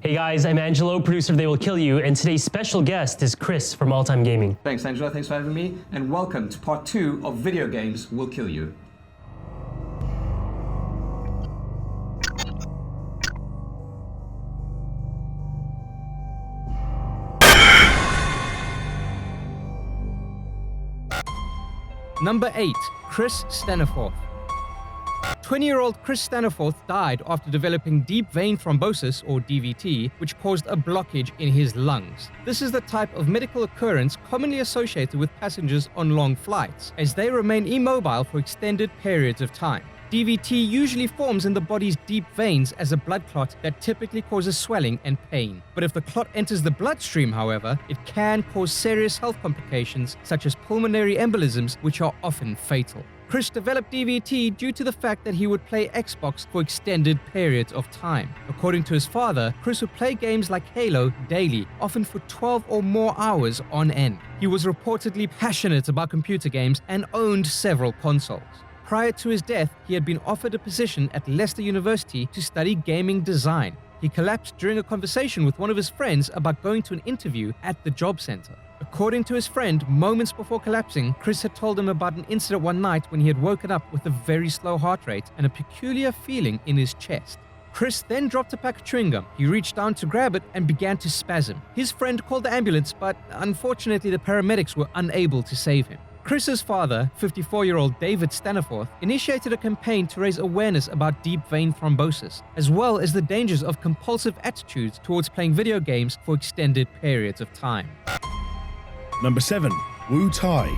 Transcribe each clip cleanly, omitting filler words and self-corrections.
Hey guys, I'm Angelo, producer of They Will Kill You, and today's special guest is Chris from All Time Gaming. Thanks, Angelo. Thanks for having me, and welcome to part 2 of Video Games Will Kill You. Number 8. Chris Staniforth. 20-year-old Chris Staniforth died after developing deep vein thrombosis, or DVT, which caused a blockage in his lungs. This is the type of medical occurrence commonly associated with passengers on long flights, as they remain immobile for extended periods of time. DVT usually forms in the body's deep veins as a blood clot that typically causes swelling and pain. But if the clot enters the bloodstream, however, it can cause serious health complications such as pulmonary embolisms, which are often fatal. Chris developed DVT due to the fact that he would play Xbox for extended periods of time. According to his father, Chris would play games like Halo daily, often for 12 or more hours on end. He was reportedly passionate about computer games and owned several consoles. Prior to his death, he had been offered a position at Leicester University to study gaming design. He collapsed during a conversation with one of his friends about going to an interview at the job center. According to his friend, moments before collapsing, Chris had told him about an incident one night when he had woken up with a very slow heart rate and a peculiar feeling in his chest. Chris then dropped a pack of chewing gum. He reached down to grab it and began to spasm. His friend called the ambulance, but unfortunately the paramedics were unable to save him. Chris's father, 54-year-old David Stanhope, initiated a campaign to raise awareness about deep vein thrombosis, as well as the dangers of compulsive attitudes towards playing video games for extended periods of time. Number 7. Wu Tai.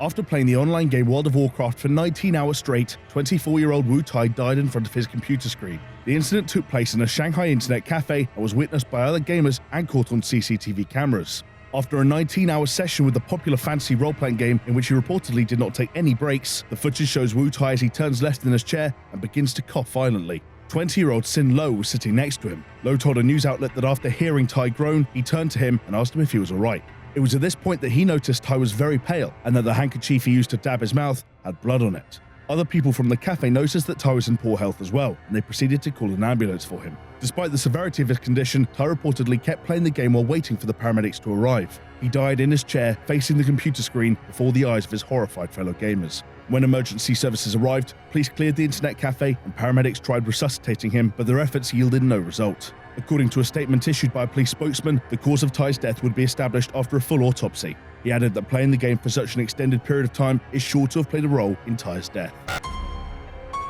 After playing the online game World of Warcraft for 19 hours straight, 24-year-old Wu Tai died in front of his computer screen. The incident took place in a Shanghai Internet café and was witnessed by other gamers and caught on CCTV cameras. After a 19-hour session with the popular fantasy role-playing game in which he reportedly did not take any breaks, the footage shows Wu Tai as he turns left in his chair and begins to cough violently. 20-year-old Hsin Lo was sitting next to him. Lo told a news outlet that after hearing Tai groan, he turned to him and asked him if he was alright. It was at this point that he noticed Tai was very pale and that the handkerchief he used to dab his mouth had blood on it. Other people from the cafe noticed that Tai was in poor health as well, and they proceeded to call an ambulance for him. Despite the severity of his condition, Tai reportedly kept playing the game while waiting for the paramedics to arrive. He died in his chair, facing the computer screen before the eyes of his horrified fellow gamers. When emergency services arrived, police cleared the internet cafe and paramedics tried resuscitating him, but their efforts yielded no result. According to a statement issued by a police spokesman, the cause of Tai's death would be established after a full autopsy. He added that playing the game for such an extended period of time is sure to have played a role in Tai's death.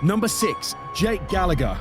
Number 6. Jake Gallagher.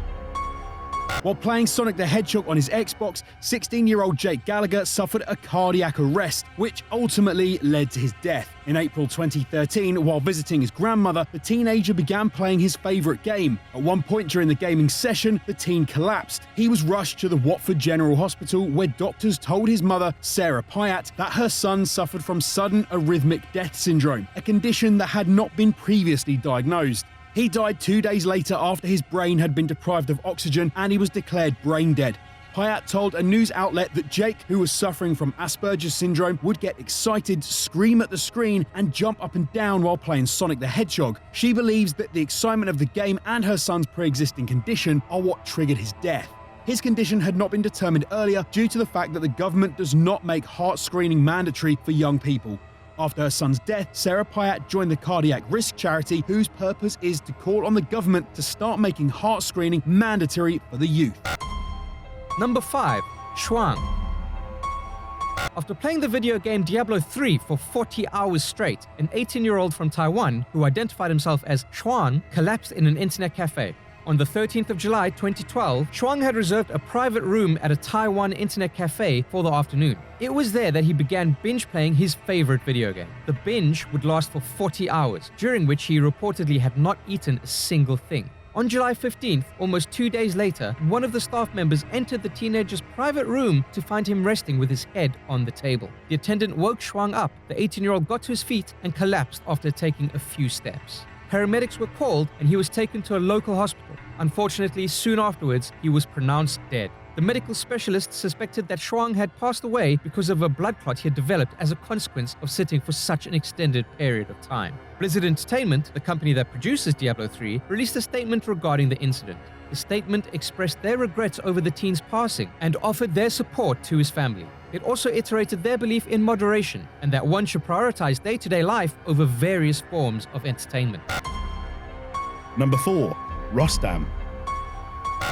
While playing Sonic the Hedgehog on his Xbox, 16-year-old Jake Gallagher suffered a cardiac arrest, which ultimately led to his death. In April 2013, while visiting his grandmother, the teenager began playing his favourite game. At one point during the gaming session, the teen collapsed. He was rushed to the Watford General Hospital, where doctors told his mother, Sarah Pyatt, that her son suffered from sudden arrhythmic death syndrome, a condition that had not been previously diagnosed. He died 2 days later after his brain had been deprived of oxygen and he was declared brain dead. Pyatt told a news outlet that Jake, who was suffering from Asperger's syndrome, would get excited, scream at the screen, and jump up and down while playing Sonic the Hedgehog. She believes that the excitement of the game and her son's pre-existing condition are what triggered his death. His condition had not been determined earlier due to the fact that the government does not make heart screening mandatory for young people. After her son's death, Sarah Pyatt joined the Cardiac Risk charity, whose purpose is to call on the government to start making heart screening mandatory for the youth. Number 5. Shuang. After playing the video game Diablo 3 for 40 hours straight, an 18-year-old from Taiwan, who identified himself as Shuang, collapsed in an internet cafe. On the 13th of July 2012, Shuang had reserved a private room at a Taiwan internet cafe for the afternoon. It was there that he began binge playing his favorite video game. The binge would last for 40 hours, during which he reportedly had not eaten a single thing. On July 15th, almost 2 days later, one of the staff members entered the teenager's private room to find him resting with his head on the table. The attendant woke Shuang up. The 18-year-old got to his feet and collapsed after taking a few steps. Paramedics were called and he was taken to a local hospital. Unfortunately, soon afterwards, he was pronounced dead. The medical specialists suspected that Shuang had passed away because of a blood clot he had developed as a consequence of sitting for such an extended period of time. Blizzard Entertainment, the company that produces Diablo 3, released a statement regarding the incident. The statement expressed their regrets over the teen's passing and offered their support to his family. It also iterated their belief in moderation and that one should prioritize day-to-day life over various forms of entertainment. Number 4. Rustom.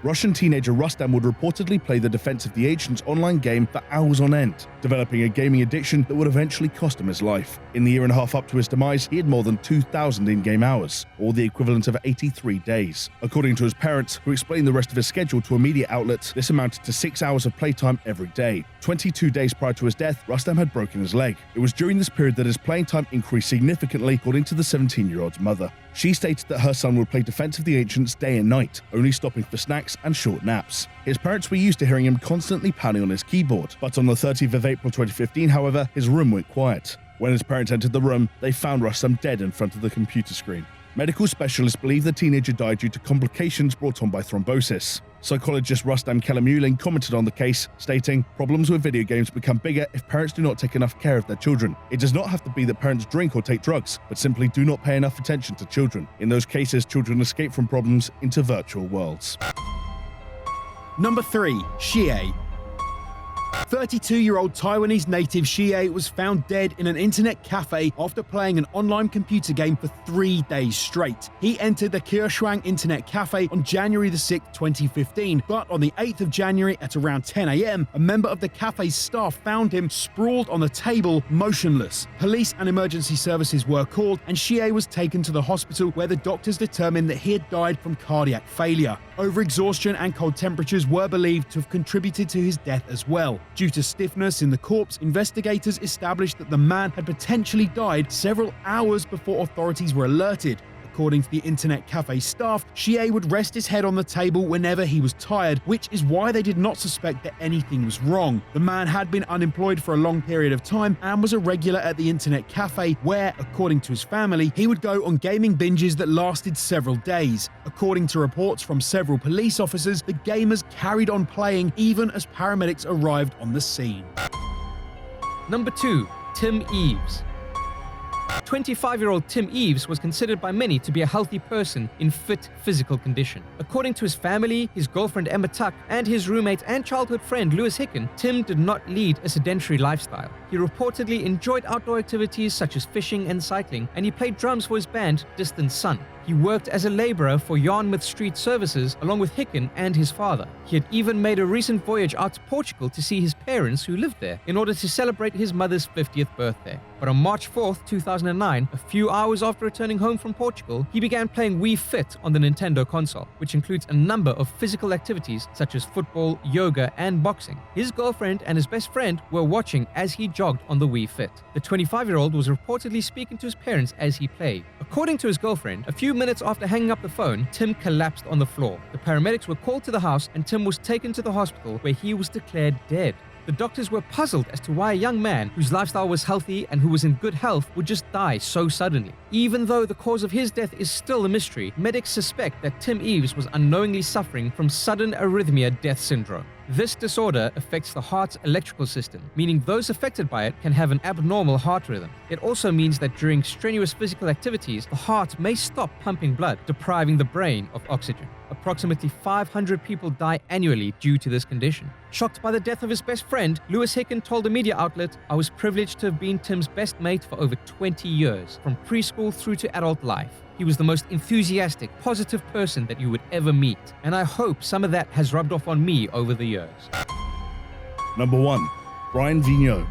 Russian teenager Rustom would reportedly play the Defense of the Ancients online game for hours on end, developing a gaming addiction that would eventually cost him his life. In the year and a half up to his demise, he had more than 2,000 in-game hours, or the equivalent of 83 days. According to his parents, who explained the rest of his schedule to a media outlet, this amounted to 6 hours of playtime every day. 22 days prior to his death, Rustom had broken his leg. It was during this period that his playing time increased significantly, according to the 17-year-old's mother. She stated that her son would play Defense of the Ancients day and night, only stopping for snacks and short naps. His parents were used to hearing him constantly pounding on his keyboard, but on the 30th of April 2015, however, his room went quiet. When his parents entered the room, they found Rustom dead in front of the computer screen. Medical specialists believe the teenager died due to complications brought on by thrombosis. Psychologist Rustom Kelamulin commented on the case, stating, "Problems with video games become bigger if parents do not take enough care of their children. It does not have to be that parents drink or take drugs, but simply do not pay enough attention to children. In those cases, children escape from problems into virtual worlds." Number 3. Xie. 32-year-old Taiwanese native Xie was found dead in an internet cafe after playing an online computer game for 3 days straight. He entered the Shuang Internet cafe on January 6, 2015, but on the 8th of January at around 10 a.m., a member of the cafe's staff found him sprawled on the table, motionless. Police and emergency services were called, and Xie was taken to the hospital where the doctors determined that he had died from cardiac failure. Overexhaustion and cold temperatures were believed to have contributed to his death as well. Due to stiffness in the corpse, investigators established that the man had potentially died several hours before authorities were alerted. According to the internet cafe staff, Xie would rest his head on the table whenever he was tired, which is why they did not suspect that anything was wrong. The man had been unemployed for a long period of time and was a regular at the internet cafe where, according to his family, he would go on gaming binges that lasted several days. According to reports from several police officers, the gamers carried on playing even as paramedics arrived on the scene. Number 2. Tim Eaves. 25-year-old Tim Eaves was considered by many to be a healthy person in fit physical condition. According to his family, his girlfriend Emma Tuck, and his roommate and childhood friend Lewis Hicken, Tim did not lead a sedentary lifestyle. He reportedly enjoyed outdoor activities such as fishing and cycling, and he played drums for his band Distant Sun. He worked as a laborer for Yarmouth Street Services along with Hicken and his father. He had even made a recent voyage out to Portugal to see his parents who lived there in order to celebrate his mother's 50th birthday. But on March 4th, 2009, a few hours after returning home from Portugal, he began playing Wii Fit on the Nintendo console, which includes a number of physical activities such as football, yoga, and boxing. His girlfriend and his best friend were watching as he jogged on the Wii Fit. The 25-year-old was reportedly speaking to his parents as he played. According to his girlfriend, a few minutes after hanging up the phone, Tim collapsed on the floor. The paramedics were called to the house and Tim was taken to the hospital where he was declared dead. The doctors were puzzled as to why a young man whose lifestyle was healthy and who was in good health would just die so suddenly. Even though the cause of his death is still a mystery, medics suspect that Tim Eaves was unknowingly suffering from sudden arrhythmia death syndrome. This disorder affects the heart's electrical system, meaning those affected by it can have an abnormal heart rhythm. It also means that during strenuous physical activities, the heart may stop pumping blood, depriving the brain of oxygen. Approximately 500 people die annually due to this condition. Shocked by the death of his best friend, Lewis Hicken told a media outlet, "I was privileged to have been Tim's best mate for over 20 years, from preschool through to adult life. He was the most enthusiastic, positive person that you would ever meet, and I hope some of that has rubbed off on me over the years." Number 1. Brian Vimeo.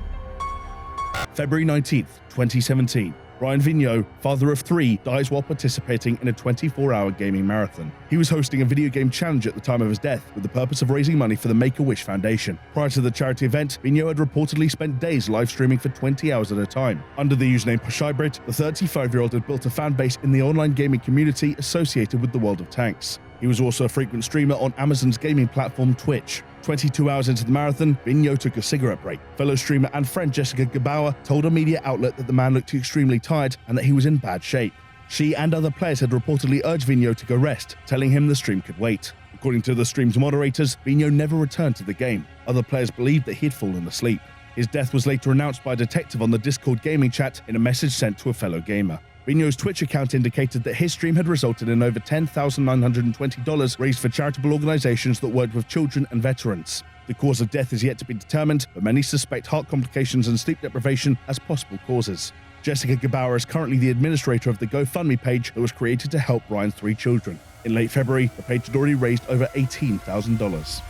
February 19th, 2017. Brian Vimeo, father of 3, dies while participating in a 24-hour gaming marathon. He was hosting a video game challenge at the time of his death with the purpose of raising money for the Make-A-Wish Foundation. Prior to the charity event, Vimeo had reportedly spent days live streaming for 20 hours at a time. Under the username Pushhybrid, the 35-year-old had built a fan base in the online gaming community associated with the World of Tanks. He was also a frequent streamer on Amazon's gaming platform Twitch. 22 hours into the marathon, Vimeo took a cigarette break. Fellow streamer and friend Jessica Gebauer told a media outlet that the man looked extremely tired and that he was in bad shape. She and other players had reportedly urged Vimeo to go rest, telling him the stream could wait. According to the stream's moderators, Vimeo never returned to the game. Other players believed that he had fallen asleep. His death was later announced by a detective on the Discord gaming chat in a message sent to a fellow gamer. Vimyo's Twitch account indicated that his stream had resulted in over $10,920 raised for charitable organizations that worked with children and veterans. The cause of death is yet to be determined, but many suspect heart complications and sleep deprivation as possible causes. Jessica Gebauer is currently the administrator of the GoFundMe page that was created to help Ryan's 3 children. In late February, the page had already raised over $18,000.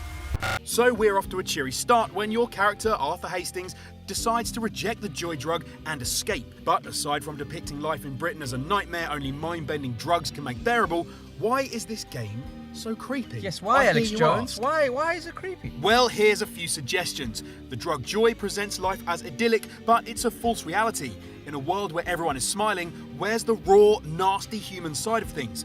So we're off to a cheery start when your character, Arthur Hastings, decides to reject the joy drug and escape. But aside from depicting life in Britain as a nightmare only mind-bending drugs can make bearable, why is this game so creepy? Yes, why, Alex hear you Jones? ask. Why is it creepy? Well, here's a few suggestions. The drug joy presents life as idyllic, but it's a false reality. In a world where everyone is smiling, where's the raw, nasty human side of things?